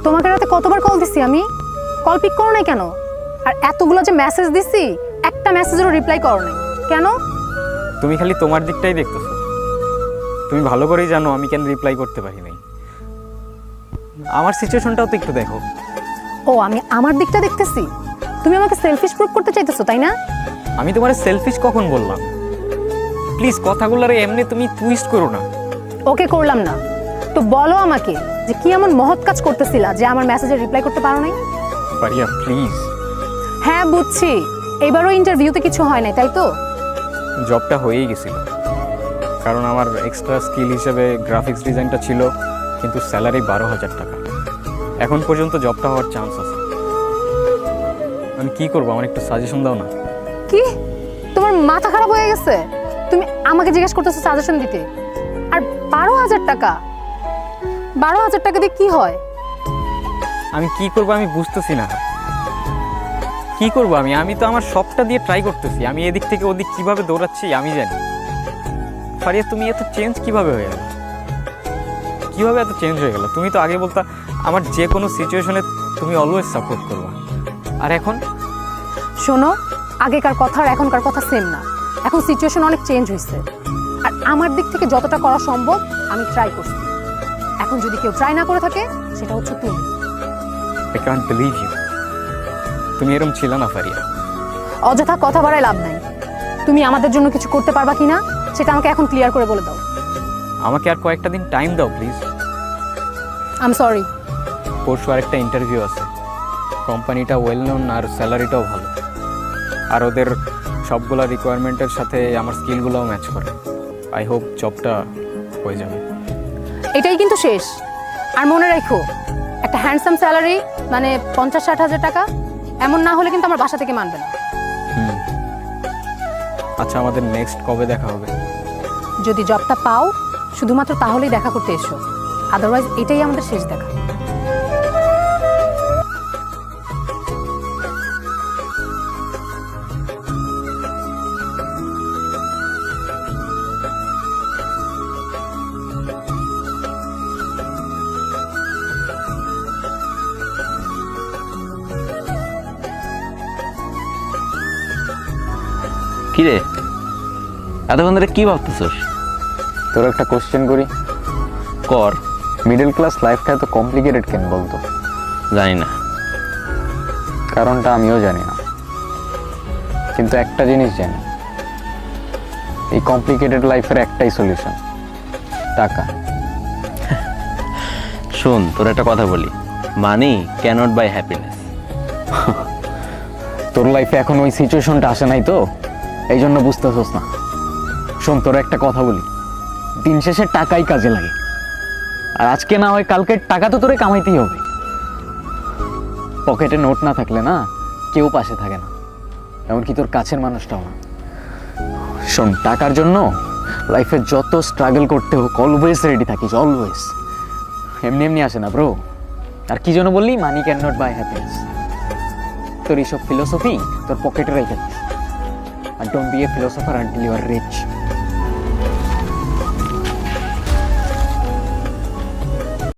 তোমাকে রাতে কতবার কল দিছি আমি, কল পিক করো নাই কেন? আর এতগুলো যে মেসেজ দিছি একটা মেসেজেরও রিপ্লাই করো নাই কেন? তুমি খালি তোমার দিকটাই দেখতেছো। তুমি ভালো করেই জানো আমি কেন রিপ্লাই করতে পারি নাই। আমার সিচুয়েশনটাও তো একটু দেখো। ও আমি আমার দিকটা দেখতেছি, তুমি আমাকে সেলফিশ প্রুভ করতে চাইতেছো তাই না? আমি তোমার সেলফিশ কখন বললাম? প্লিজ কথাগুলোরে এমনি তুমি টুইস্ট করো না। ওকে করলাম না তো বলো আমাকে যে কি এমন মহৎ কাজ করতেছিলা যে আমার মেসেজে রিপ্লাই করতে পারো নাই? ফারিয়া প্লিজ। হ্যাঁ বুঝছি, এবারও ইন্টারভিউতে কিছু হয় নাই তাই তো? জবটা হয়েই গেছিল, কারণ আমার এক্সট্রা স্কিল হিসেবে গ্রাফিক্স ডিজাইনটা ছিল, কিন্তু স্যালারি 12,000 টাকা। এখন পর্যন্ত জবটা হওয়ার চান্স আছে। আমি কি করবো, আমার একটু সাজেশন দাও না। কি তোমার মাথা খারাপ হয়ে গেছে? তুমি আমাকে জিজ্ঞেস করতেছো সাজেশন দিতে? আর 12,000 টাকা, 12,000 টাকা দিয়ে কি হয়? আমি কি করবো আমি বুঝতেছি না। কি করবো আমি? আমি তো আমার সবটা দিয়ে ট্রাই করতেছি। আমি এদিক থেকে ওদিক কিভাবে দৌড়াচ্ছি আমি জানি। ফারিয়া তুমি এত চেঞ্জ কিভাবে হয়ে গেল? কিভাবে এত চেঞ্জ হয়ে গেল? তুমি তো আগে বলতা আমার যে কোনো সিচুয়েশনে তুমি অলওয়েজ সাপোর্ট করবা, আর এখন? শোনো, আগেকার কথা আর এখনকার কথা সেম না। এখন সিচুয়েশন অনেক চেঞ্জ হয়েছে, আর আমার দিক থেকে যতটা করা সম্ভব আমি ট্রাই করছি। এখন যদি কেউ ট্রাই না করে থাকে সেটা হচ্ছে তুমি। I can't believe you. তুমি এরকম ছিল না ফারিয়া। অযথা কথা বাড়ায় লাভ নাই। তুমি আমাদের জন্য কিছু করতে পারবা কিনা সেটা আমাকে এখন ক্লিয়ার করে বলে দাও। আমাকে আর কয়েকটা দিন টাইম দাও প্লিজ। I am sorry. পরশু আরেকটা ইন্টারভিউ আছে। কোম্পানিটা ওয়েল নোন আর স্যালারিটাও ভালো, আর ওদের সবগুলা রিকোয়ারমেন্টের সাথে আমার স্কিলগুলোও ম্যাচ করে। আই হোপ জবটা হয়ে যাবে। এটাই কিন্তু শেষ। আর মনে রাখো, একটা হ্যান্ডসাম স্যালারি মানে 50-60 হাজার টাকা, এমন না হলে কিন্তু আমার বাসা থেকে মানবে না। আচ্ছা, আমাদের নেক্সট কবে দেখা হবে? যদি জবটা পাও শুধুমাত্র তাহলেই দেখা করতে এসো, আদারওয়াইজ এটাই আমাদের শেষ দেখা। কিরে, এতক্ষণ ধরে কি ভাবতেছস? তোর একটা কোশ্চেন করি। কর। মিডল ক্লাস লাইফটা এত কমপ্লিকেটেড কেন বলতো? জানি না। কারণটা আমিও জানি না, কিন্তু একটা জিনিস জানি, এই কমপ্লিকেটেড লাইফের একটাই সলিউশন, টাকা। শোন, তোর একটা কথা বলি, মানি ক্যানট বাই হ্যাপিনেস। তোর লাইফে এখন ওই সিচুয়েশনটা আসে নাই তো, এই জন্য বুঝতেছস না। শোন, তোর একটা কথা বলি, দিন শেষে টাকাই কাজে লাগে, আর আজকে না হয় কালকে টাকা তো তোরে কামাইতেই হবে। পকেটে নোট না থাকলে না কেউ পাশে থাকে না, এমনকি তোর কাছের মানুষটাও না। শোন, টাকার জন্য লাইফে যত স্ট্রাগল করতে হোক অলওয়েজ রেডি থাকিস, অলওয়েজ। এমনি এমনি আসে না ব্রো। আর কি জন্য বললি money can not buy happiness? তোর এইসব ফিলোসফি তোর পকেটে রেখে দিস, আর don't be a philosopher until you are rich.